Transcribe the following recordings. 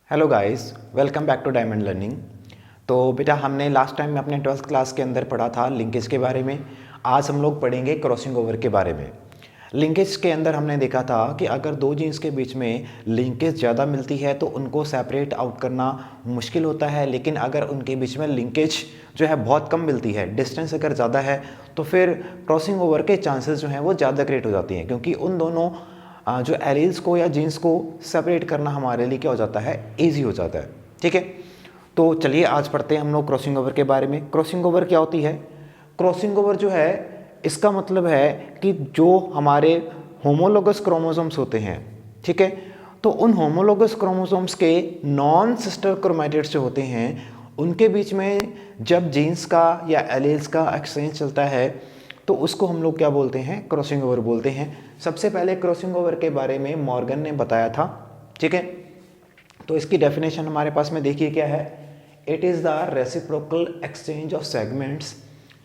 Hello guys, welcome back to diamond learning. तो बेटा हमने लास्ट टाइम में अपने 12th क्लास के अंदर पढ़ा था लिंकेज के बारे में। आज हम लोग पढ़ेंगे क्रॉसिंग ओवर के बारे में। लिंकेज के अंदर हमने देखा था कि अगर दो जीन्स के बीच में लिंकेज ज़्यादा मिलती है तो उनको सेपरेट आउट करना मुश्किल होता है, लेकिन अगर उनके बीच में लिंकेज जो है बहुत कम मिलती है, डिस्टेंस अगर ज़्यादा है, तो फिर क्रॉसिंग ओवर के चांसेस जो हैं वो ज़्यादा क्रिएट हो जाती हैं, क्योंकि उन दोनों जो एलील्स को या जीन्स को सेपरेट करना हमारे लिए क्या हो जाता है, ईजी हो जाता है। ठीक है, तो चलिए आज पढ़ते हैं हम लोग क्रॉसिंग ओवर के बारे में। क्रॉसिंग ओवर क्या होती है? क्रॉसिंग ओवर जो है इसका मतलब है कि जो हमारे होमोलोगस क्रोमोसोम्स होते हैं, ठीक है, तो उन होमोलोगस क्रोमोसोम्स के नॉन सिस्टर क्रोमैटिड्स जो होते हैं उनके बीच में जब जीन्स का या एलील्स का एक्सचेंज चलता है तो उसको हम लोग क्या बोलते हैं? क्रॉसिंग ओवर बोलते हैं। सबसे पहले क्रॉसिंग ओवर के बारे में मॉर्गन ने बताया था, ठीक है। तो इसकी डेफिनेशन हमारे पास में देखिए क्या है। It is the reciprocal exchange of segments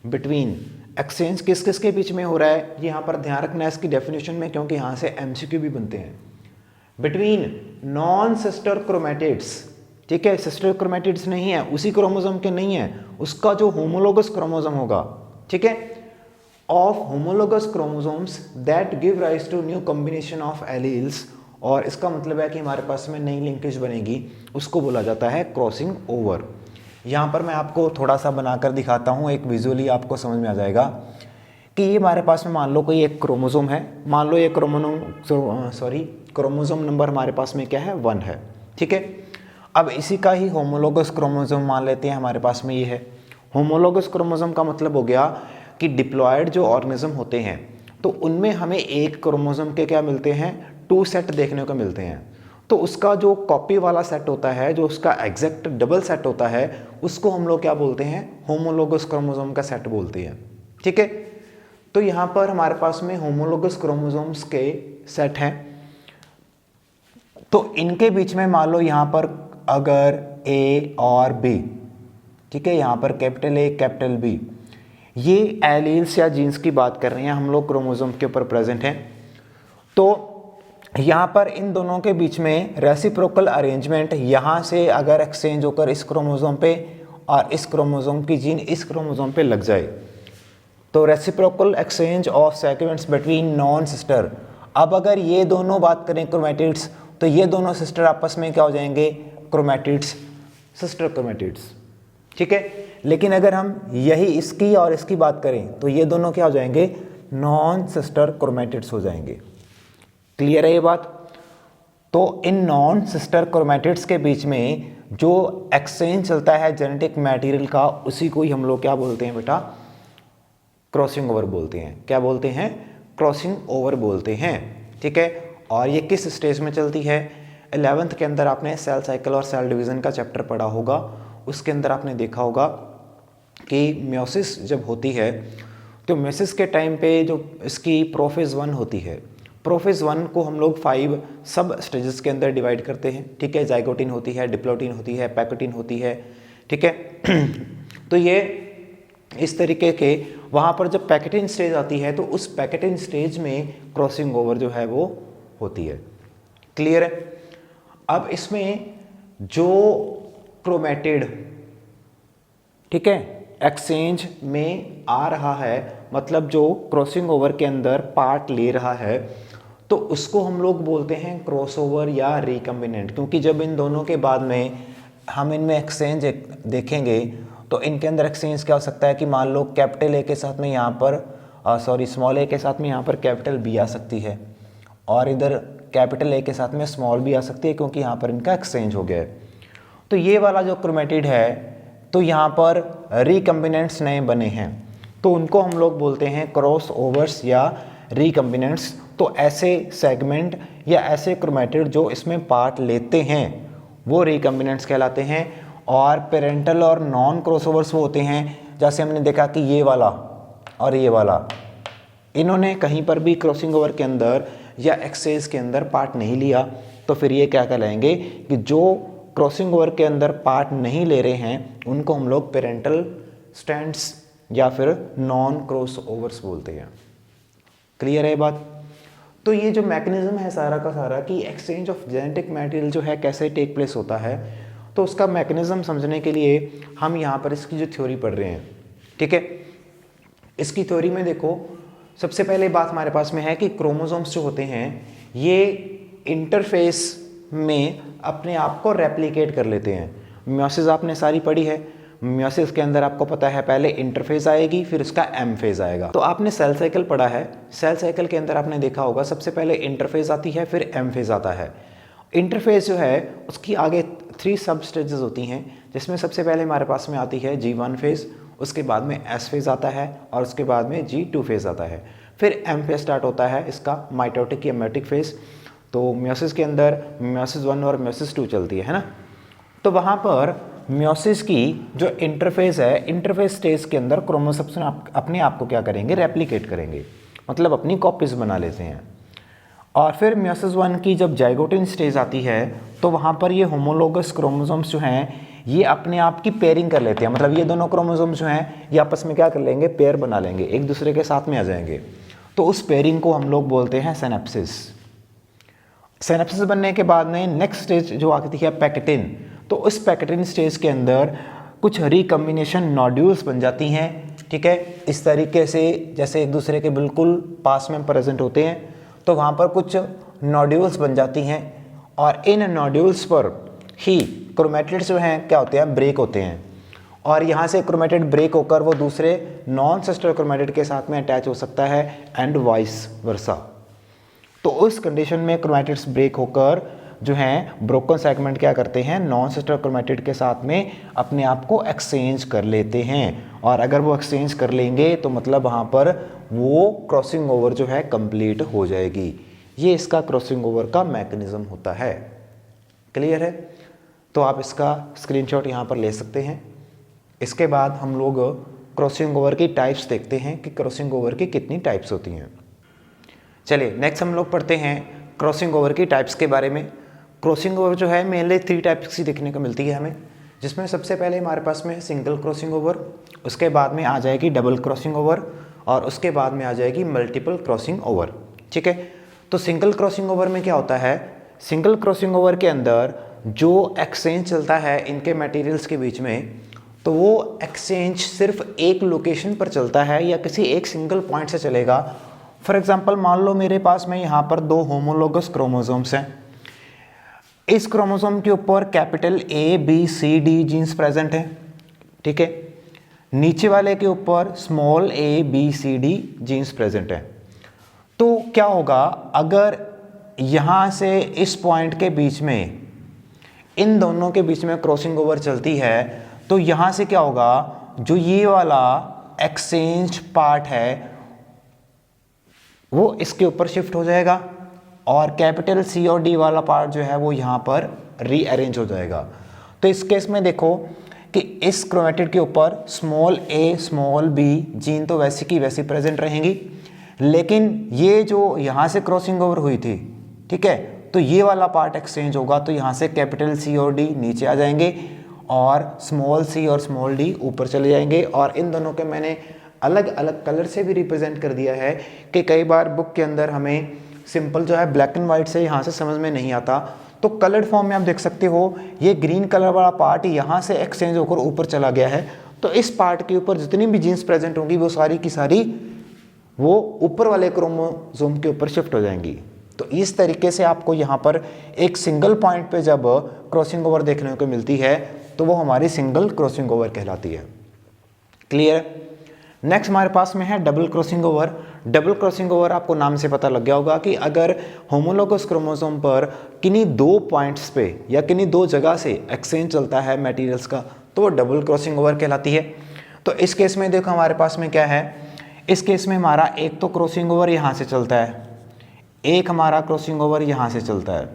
between. Exchange किस किस के बीच में हो रहा है, ये यहाँ पर ध्यान रखना है इसकी डेफिनेशन में, क्योंकि यहाँ से एमसीक्यू भी बनते हैं। बिटवीन नॉन सिस्टर क्रोमैटिड्स, ठीक है, सिस्टर क्रोमैटिड्स नहीं है, उसी क्रोमोसोम के नहीं है, उसका जो होमोलोगस क्रोमोसोम होगा, ठीक है, of homologous chromosomes that give rise to new combination of alleles। और इसका मतलब है कि हमारे पास में नई लिंकेज बनेगी, उसको बोला जाता है क्रॉसिंग ओवर। यहाँ पर मैं आपको थोड़ा सा बनाकर दिखाता हूँ, एक विजुअली आपको समझ में आ जाएगा कि ये हमारे पास में मान लो कोई एक क्रोमोसोम है, मान लो ये क्रोमोसोम नंबर हमारे पास में क्या है, 1 है, ठीक है। अब इसी का ही होमोलोगस क्रोमोसोम मान लेते हैं हमारे पास में ये है। होमोलोगस क्रोमोसोम का मतलब हो गया कि डिप्लॉयड जो ऑर्गेनिज्म होते हैं तो उनमें हमें एक क्रोमोसोम के क्या मिलते हैं, 2 सेट देखने को मिलते हैं। तो उसका जो कॉपी वाला सेट होता है, जो उसका एग्जैक्ट डबल सेट होता है, उसको हम लोग क्या बोलते हैं? होमोलोगस क्रोमोसोम का सेट बोलते हैं, ठीक है। तो यहाँ पर हमारे पास में होमोलोगस क्रोमोसोम्स के सेट हैं, तो इनके बीच में मान लो यहाँ पर अगर ए और बी, ठीक है, यहाँ पर कैपिटल ए कैपिटल बी, ये एलील्स या जीन्स की बात कर रहे हैं हम लोग, क्रोमोसोम के ऊपर प्रेजेंट हैं। तो यहाँ पर इन दोनों के बीच में रेसिप्रोकल अरेंजमेंट, यहाँ से अगर एक्सचेंज होकर इस क्रोमोसोम पे और इस क्रोमोसोम की जीन इस क्रोमोसोम पे लग जाए तो reciprocal exchange of segments between non sister. अब अगर ये दोनों बात करें क्रोमैटिड्स, तो ये दोनों सिस्टर आपस में क्या हो जाएंगे? क्रोमैटिड्स, सिस्टर क्रोमैटिड्स, ठीक है। लेकिन अगर हम यही इसकी और इसकी बात करें तो ये दोनों क्या हो जाएंगे? नॉन सिस्टर क्रोमैटिड्स हो जाएंगे। क्लियर है ये बात? तो इन नॉन सिस्टर क्रोमैटिड्स के बीच में जो एक्सचेंज चलता है जेनेटिक मटेरियल का, उसी को ही हम लोग क्या बोलते हैं बेटा? क्रॉसिंग ओवर बोलते हैं। क्या बोलते हैं? क्रॉसिंग ओवर बोलते हैं, ठीक है। और ये किस स्टेज में चलती है? 11th के अंदर आपने सेल साइकिल और सेल डिवीजन का चैप्टर पढ़ा होगा, उसके अंदर आपने देखा होगा कि म्योसिस जब होती है तो म्योसिस के टाइम पे जो इसकी प्रोफेज 1 होती है, प्रोफेज 1 को हम लोग 5 सब स्टेजेस के अंदर डिवाइड करते हैं, ठीक है। जाइगोटिन होती है, डिप्लोटिन होती है, पैकोटिन होती है, ठीक है। तो ये इस तरीके के वहाँ पर जब पैकेटिन स्टेज आती है तो उस पैकेटिन स्टेज में क्रॉसिंग ओवर जो है वो होती है। क्लियर है? अब इसमें जो क्रोमैटिड, ठीक है, एक्सचेंज में आ रहा है, मतलब जो क्रॉसिंग ओवर के अंदर पार्ट ले रहा है, तो उसको हम लोग बोलते हैं क्रॉसओवर या रिकम्बिनेंट। क्योंकि जब इन दोनों के बाद में हम इनमें एक्सचेंज देखेंगे तो इनके अंदर एक्सचेंज क्या हो सकता है कि मान लो कैपिटल ए के साथ में यहाँ पर स्मॉल ए के साथ में यहाँ पर कैपिटल बी आ सकती है, और इधर कैपिटल ए के साथ में स्मॉल बी आ सकती है, क्योंकि यहाँ पर इनका एक्सचेंज हो गया है। तो ये वाला जो क्रोमैटिड है, तो यहाँ पर रिकम्बिनेंट्स नए बने हैं, तो उनको हम लोग बोलते हैं क्रॉस ओवर्स या रिकम्बिनेंट्स। तो ऐसे सेगमेंट या ऐसे क्रोमैटिड जो इसमें पार्ट लेते हैं वो रिकम्बिनेंट्स कहलाते हैं। और पेरेंटल और नॉन क्रॉसओवर्स वो होते हैं, जैसे हमने देखा कि ये वाला और ये वाला, इन्होंने कहीं पर भी क्रॉसिंग ओवर के अंदर या एक्सचेंज के अंदर पार्ट नहीं लिया, तो फिर ये क्या कहलाएंगे कि जो क्रॉसिंग ओवर के अंदर पार्ट नहीं ले रहे हैं उनको हम लोग पेरेंटल स्टैंड्स या फिर नॉन क्रॉस ओवर्स बोलते हैं। क्लियर है बात? तो ये जो मैकेनिज्म है सारा का सारा कि एक्सचेंज ऑफ जेनेटिक मटेरियल जो है कैसे टेक प्लेस होता है, तो उसका मैकेनिज्म समझने के लिए हम यहाँ पर इसकी जो थ्योरी पढ़ रहे हैं, ठीक है। इसकी थ्योरी में देखो, सबसे पहले बात हमारे पास में है कि क्रोमोसोम्स जो होते हैं ये इंटरफेस में अपने आप को रेप्लिकेट कर लेते हैं। मियोसिस आपने सारी पढ़ी है। मियोसिस के अंदर आपको पता है पहले इंटरफेज आएगी, फिर उसका एम फेज आएगा। तो आपने सेल साइकिल पढ़ा है। सेल साइकिल के अंदर आपने देखा होगा सबसे पहले इंटरफेज आती है, फिर एम फेज आता है। इंटरफेज जो है उसकी आगे 3 सब स्टेजेस होती हैं, जिसमें सबसे पहले हमारे पास में आती है G1 फेज, उसके बाद में S फेज आता है और उसके बाद में G2 फेज आता है। फिर एम फेज स्टार्ट होता है इसका माइटोटिक या मेटिक फेज। तो मियोसिस के अंदर मियोसिस 1 और मियोसिस 2 चलती है ना। तो वहाँ पर मियोसिस की जो इंटरफेज है, इंटरफेज स्टेज के अंदर क्रोमोसोम्स अपने आप को क्या करेंगे, रेप्लिकेट करेंगे, मतलब अपनी कॉपीज बना लेते हैं। और फिर मियोसिस 1 की जब जाइगोटिन स्टेज आती है तो वहाँ पर ये होमोलोगस क्रोमोसोम्स जो हैं ये अपने आप की पेयरिंग कर लेते हैं, मतलब ये दोनों क्रोमोसोम्स जो हैं ये आपस में क्या कर लेंगे, पेयर बना लेंगे, एक दूसरे के साथ में आ जाएंगे। तो उस पेयरिंग को हम लोग बोलते हैं सिनेप्सिस। सिनेप्सिस बनने के बाद में नेक्स्ट स्टेज जो आती है पैकेटिन। तो उस पैकेटिन स्टेज के अंदर कुछ रिकम्बिनेशन नोड्यूल्स बन जाती हैं, ठीक है, इस तरीके से जैसे एक दूसरे के बिल्कुल पास में प्रेजेंट होते हैं। तो वहाँ पर कुछ नोड्यूल्स बन जाती हैं और इन नोड्यूल्स पर ही क्रोमैटिड्स जो हैं क्या होते हैं, ब्रेक होते हैं। और यहाँ से क्रोमैटिड ब्रेक होकर वो दूसरे नॉन सिस्टर क्रोमैटिड के साथ में अटैच हो सकता है एंड वाइस वर्सा। तो उस कंडीशन में क्रोमैटिड्स ब्रेक होकर जो हैं ब्रोकन सेगमेंट क्या करते हैं, नॉन सिस्टर क्रोमैटिड के साथ में अपने आप को एक्सचेंज कर लेते हैं। और अगर वो एक्सचेंज कर लेंगे तो मतलब वहाँ पर वो क्रॉसिंग ओवर जो है कंप्लीट हो जाएगी। ये इसका क्रॉसिंग ओवर का मैकेनिज्म होता है। क्लियर है? तो आप इसका स्क्रीनशॉट यहाँ पर ले सकते हैं। इसके बाद हम लोग क्रॉसिंग ओवर की टाइप्स देखते हैं कि क्रॉसिंग ओवर की कितनी टाइप्स होती हैं। चलिए नेक्स्ट हम लोग पढ़ते हैं क्रॉसिंग ओवर की टाइप्स के बारे में। क्रॉसिंग ओवर जो है मेनली 3 टाइप्स की देखने को मिलती है हमें, जिसमें सबसे पहले हमारे पास में सिंगल क्रॉसिंग ओवर, उसके बाद में आ जाएगी डबल क्रॉसिंग ओवर और उसके बाद में आ जाएगी मल्टीपल क्रॉसिंग ओवर, ठीक है। तो सिंगल क्रॉसिंग ओवर में क्या होता है, सिंगल क्रॉसिंग ओवर के अंदर जो एक्सचेंज चलता है इनके मटेरियल्स के बीच में, तो वो एक्सचेंज सिर्फ एक लोकेशन पर चलता है या किसी एक सिंगल पॉइंट से चलेगा। फॉर एग्जांपल मान लो मेरे पास में यहाँ पर 2 होमोलोगस क्रोमोसोम्स हैं। इस क्रोमोसोम के ऊपर capital A, B, C, D genes present हैं, ठीक है। नीचे वाले के ऊपर small a, b, c, d genes present हैं। तो क्या होगा अगर यहाँ से इस पॉइंट के बीच में, इन दोनों के बीच में क्रॉसिंग ओवर चलती है, तो यहाँ से क्या होगा, जो ये वाला एक्सचेंज पार्ट है वो इसके ऊपर शिफ्ट हो जाएगा और कैपिटल C और D वाला पार्ट जो है वो यहाँ पर रीअरेंज हो जाएगा। तो इस केस में देखो कि इस क्रोमैटिड के ऊपर small a, small b gene तो वैसी की वैसी प्रेजेंट रहेंगी, लेकिन ये जो यहाँ से क्रॉसिंग ओवर हुई थी, ठीक है, तो ये वाला पार्ट एक्सचेंज होगा। तो यहाँ से कैपिटल C और D नीचे आ जाएंगे और स्मॉल c और स्मॉल d ऊपर चले जाएंगे। और इन दोनों के मैंने अलग अलग कलर से भी रिप्रेजेंट कर दिया है कि कई बार बुक के अंदर हमें सिंपल जो है ब्लैक एंड वाइट से यहाँ से समझ में नहीं आता, तो कलर्ड फॉर्म में आप देख सकते हो ये ग्रीन कलर वाला पार्ट यहाँ से एक्सचेंज होकर ऊपर चला गया है। तो इस पार्ट के ऊपर जितनी भी जीन्स प्रेजेंट होंगी वो सारी की सारी वो ऊपर वाले क्रोमोसोम के ऊपर शिफ्ट हो जाएंगी। तो इस तरीके से आपको यहाँ पर एक सिंगल पॉइंट पे जब क्रॉसिंग ओवर देखने को मिलती है तो वो हमारी सिंगल क्रॉसिंग ओवर कहलाती है। क्लियर? नेक्स्ट हमारे पास में है double crossing over. Double crossing over आपको नाम से पता लग गया होगा कि अगर होमोलोगस क्रोमोसोम पर किन्हीं 2 पॉइंट्स पे या किन्हीं 2 जगह से एक्सचेंज चलता है मटेरियल्स का तो वो डबल क्रॉसिंग ओवर कहलाती है। तो इस केस में देखो हमारे पास में क्या है, इस केस में हमारा एक तो क्रॉसिंग ओवर यहाँ से चलता है, एक हमारा क्रॉसिंग ओवर यहाँ से चलता है,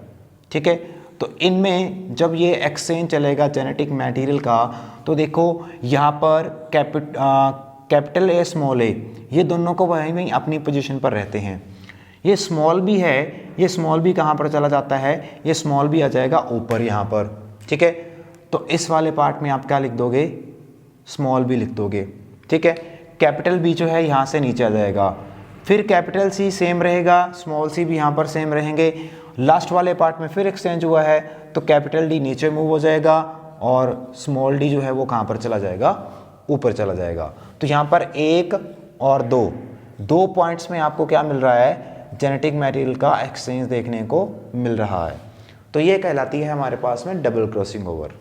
ठीक है। तो इनमें जब ये एक्सचेंज चलेगा जेनेटिक मटेरियल का, तो देखो यहाँ पर कैपिटल A, स्मॉल a ये दोनों को वहीं में अपनी पोजीशन पर रहते हैं। ये स्मॉल b है, ये स्मॉल b कहाँ पर चला जाता है, ये स्मॉल b आ जाएगा ऊपर यहाँ पर, ठीक है। तो इस वाले पार्ट में आप क्या लिख दोगे, स्मॉल b लिख दोगे, ठीक है। कैपिटल B जो है यहाँ से नीचे आ जाएगा। फिर कैपिटल सी सेम रहेगा, स्मॉल सी भी यहाँ पर सेम रहेंगे। लास्ट वाले पार्ट में फिर एक्सचेंज हुआ है तो कैपिटल डी नीचे मूव हो जाएगा और स्मॉल डी जो है वो कहाँ पर चला जाएगा, ऊपर चला जाएगा। तो यहाँ पर 1 और 2 पॉइंट्स में आपको क्या मिल रहा है, जेनेटिक मटेरियल का एक्सचेंज देखने को मिल रहा है। तो ये कहलाती है हमारे पास में डबल क्रॉसिंग ओवर।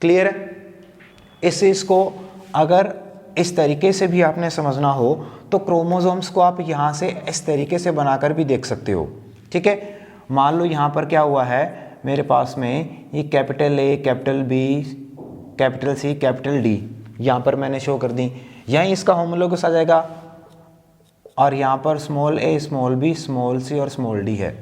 क्लियर है? इस चीज़ को अगर इस तरीके से भी आपने समझना हो तो क्रोमोसोम्स को आप यहाँ से इस तरीके से बनाकर भी देख सकते हो। ठीक है, मान लो यहाँ पर क्या हुआ है, मेरे पास में ये capital A, capital B, capital C, capital D यहाँ पर मैंने शो कर दी, यहीं इसका होमोलोगस आ जाएगा। और यहाँ पर स्मॉल ए, स्मॉल बी, स्मॉल सी और स्मॉल डी है।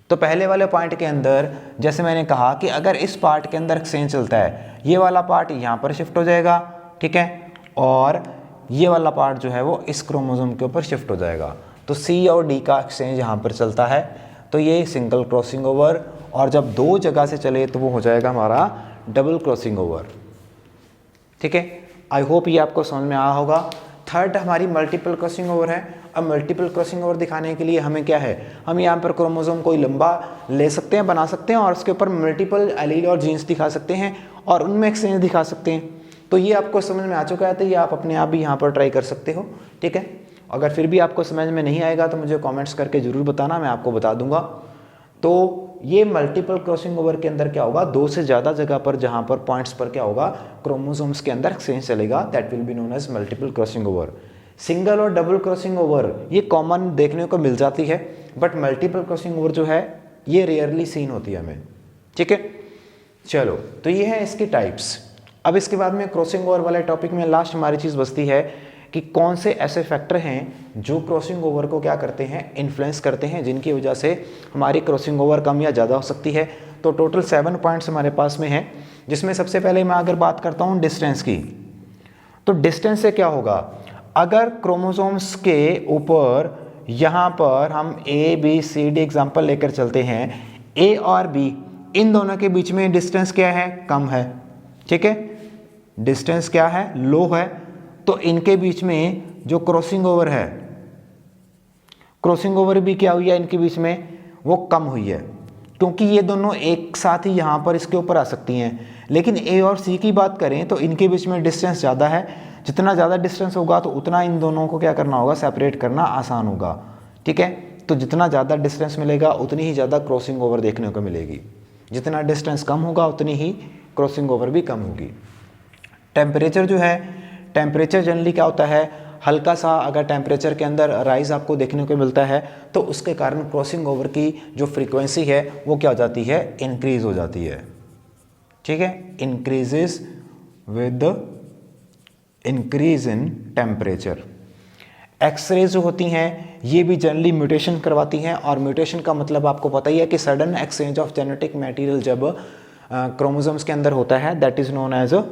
तो पहले वाले पॉइंट के अंदर जैसे मैंने कहा कि अगर इस पार्ट के अंदर एक्सचेंज चलता है, ये वाला पार्ट यहाँ पर शिफ्ट हो जाएगा, ठीक है, और ये वाला पार्ट जो है वो इस क्रोमोसोम के ऊपर शिफ्ट हो जाएगा। तो सी और डी का एक्सचेंज यहाँ पर चलता है, तो ये सिंगल क्रॉसिंग ओवर। और जब 2 जगह से चले तो वो हो जाएगा हमारा डबल क्रॉसिंग ओवर। ठीक है, आई होप ये आपको समझ में आया होगा। थर्ड हमारी मल्टीपल क्रॉसिंग ओवर है। अब मल्टीपल क्रॉसिंग ओवर दिखाने के लिए हमें क्या है, हम यहाँ पर क्रोमोसोम कोई लंबा ले सकते हैं, बना सकते हैं और उसके ऊपर मल्टीपल एलील और जीन्स दिखा सकते हैं और उनमें एक्सचेंज दिखा सकते हैं। तो ये आपको समझ में आ चुका है, तो ये आप अपने आप भी यहाँ पर ट्राई कर सकते हो। ठीक है, अगर फिर भी आपको समझ में नहीं आएगा तो मुझे कमेंट्स करके ज़रूर बताना, मैं आपको बता दूंगा। तो ये मल्टीपल क्रॉसिंग ओवर के अंदर क्या होगा, 2 से ज़्यादा जगह पर जहाँ पर पॉइंट्स पर क्या होगा, क्रोमोसोम्स के अंदर एक्सचेंज चलेगा, that will be known as multiple crossing over. Single और डबल क्रॉसिंग ओवर ये कॉमन देखने को मिल जाती है, बट मल्टीपल क्रॉसिंग ओवर जो है ये रेयरली सीन होती है हमें। ठीक है, चलो, तो ये है इसकी टाइप्स। अब इसके बाद में क्रॉसिंग ओवर वाले टॉपिक में लास्ट हमारी चीज़ बचती है कि कौन से ऐसे फैक्टर हैं जो क्रॉसिंग ओवर को क्या करते हैं, इन्फ्लुएंस करते हैं, जिनकी वजह से हमारी क्रॉसिंग ओवर कम या ज़्यादा हो सकती है। तो टोटल 7 पॉइंट्स हमारे पास में हैं, जिसमें सबसे पहले मैं अगर बात करता हूँ डिस्टेंस की, तो डिस्टेंस से क्या होगा, अगर क्रोमोसोम्स के ऊपर यहाँ पर हम A B C D example लेकर चलते हैं, ए और बी इन दोनों के बीच में डिस्टेंस क्या है, कम है। ठीक है, डिस्टेंस क्या है, लो है। तो इनके बीच में जो क्रॉसिंग ओवर है, क्रॉसिंग ओवर भी क्या हुई है, इनके बीच में वो कम हुई है, क्योंकि ये दोनों एक साथ ही यहाँ पर इसके ऊपर आ सकती हैं। लेकिन ए और सी की बात करें तो इनके बीच में डिस्टेंस ज़्यादा है। जितना ज़्यादा डिस्टेंस होगा तो उतना इन दोनों को क्या करना होगा, सेपरेट करना आसान होगा। ठीक है, तो जितना ज़्यादा डिस्टेंस मिलेगा उतनी ही ज़्यादा क्रॉसिंग ओवर देखने को मिलेगी, जितना डिस्टेंस कम होगा उतनी ही क्रॉसिंग ओवर भी कम होगी। टेम्परेचर जो है, टेम्परेचर जनरली क्या होता है, हल्का सा अगर टेम्परेचर के अंदर राइज आपको देखने को मिलता है तो उसके कारण क्रॉसिंग ओवर की जो फ्रीक्वेंसी है वो क्या हो जाती है, इंक्रीज हो जाती है। ठीक है, increases with increase in temperature. X rays जो होती हैं ये भी जनरली म्यूटेशन करवाती हैं, और म्यूटेशन का मतलब आपको पता ही है कि sudden exchange of genetic material जब क्रोमोसोम्स के अंदर होता है, that is known as a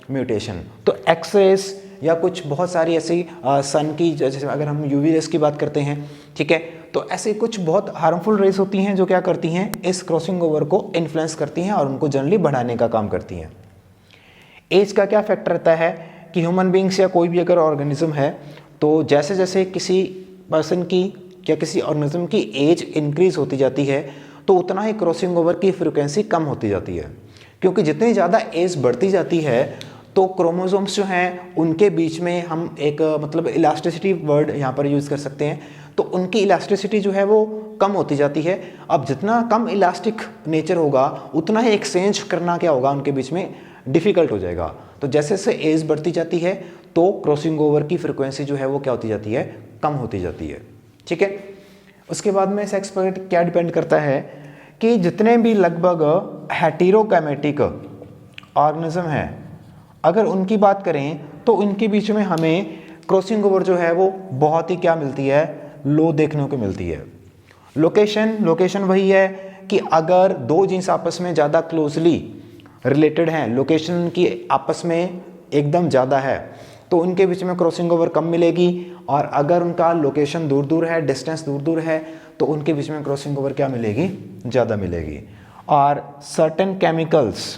mutation. तो एक्सरेज या कुछ बहुत सारी ऐसी सन की, जैसे अगर हम यूवी रेस की बात करते हैं, ठीक है, तो ऐसे कुछ बहुत हार्मफुल रेस होती हैं जो क्या करती हैं, इस क्रॉसिंग ओवर को इन्फ्लुएंस करती हैं और उनको जनरली बढ़ाने का काम करती हैं। एज का क्या फैक्टर रहता है कि ह्यूमन बींग्स या कोई भी अगर ऑर्गेनिज्म है तो जैसे जैसे किसी पर्सन की या किसी ऑर्गेनिज्म की एज इंक्रीज होती जाती है तो उतना ही क्रॉसिंग ओवर की फ्रिक्वेंसी कम होती जाती है, क्योंकि जितनी ज़्यादा एज बढ़ती जाती है तो क्रोमोसोम्स जो हैं उनके बीच में हम एक मतलब इलास्टिसिटी वर्ड यहाँ पर यूज़ कर सकते हैं, तो उनकी इलास्टिसिटी जो है वो कम होती जाती है। अब जितना कम इलास्टिक नेचर होगा उतना ही एक्सचेंज करना क्या होगा उनके बीच में डिफ़िकल्ट हो जाएगा। तो जैसे जैसे एज बढ़ती जाती है तो क्रॉसिंग ओवर की फ्रिक्वेंसी जो है वो क्या होती जाती है, कम होती जाती है। ठीक है, उसके बाद में सेक्स पर क्या डिपेंड करता है कि जितने भी लगभग हेटेरोगैमेटिक ऑर्गेनिज्म हैं अगर उनकी बात करें तो उनके बीच में हमें क्रॉसिंग ओवर जो है वो बहुत ही क्या मिलती है, लो देखने को मिलती है। लोकेशन वही है कि अगर दो जीन्स आपस में ज़्यादा क्लोजली रिलेटेड हैं, लोकेशन की आपस में एकदम ज़्यादा है तो उनके बीच में क्रॉसिंग ओवर कम मिलेगी, और अगर उनका लोकेशन दूर दूर है, डिस्टेंस दूर दूर है तो उनके बीच में क्रॉसिंग ओवर क्या मिलेगी, ज़्यादा मिलेगी। और सर्टेन केमिकल्स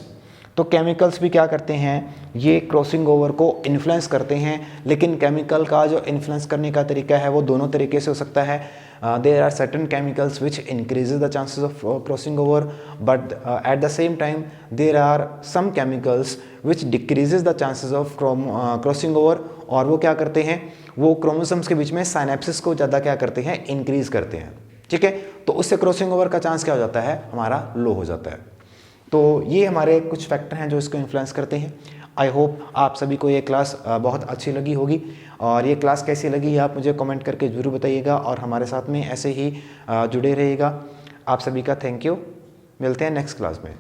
तो केमिकल्स भी क्या करते हैं, ये क्रॉसिंग ओवर को इन्फ्लुएंस करते हैं, लेकिन केमिकल का जो इन्फ्लुएंस करने का तरीका है वो दोनों तरीके से हो सकता है. There are certain chemicals which increases the chances of crossing over, but at the same time there are some chemicals which decreases the chances of crossing over, और वो क्या करते हैं, वो क्रोमोसोम्स के बीच में साइनेप्सिस को ज़्यादा क्या करते हैं, इंक्रीज करते हैं. ठीक है, तो उससे क्रॉसिंग ओवर का चांस क्या हो जाता है, हमारा लो हो जाता है. तो ये हमारे कुछ फैक्टर हैं जो इसको इन्फ्लुएंस करते हैं. आई होप आप सभी को ये क्लास बहुत अच्छी लगी होगी, और ये क्लास कैसी लगी आप मुझे कमेंट करके ज़रूर बताइएगा, और हमारे साथ में ऐसे ही जुड़े रहिएगा. आप सभी का थैंक यू. मिलते हैं नेक्स्ट क्लास में.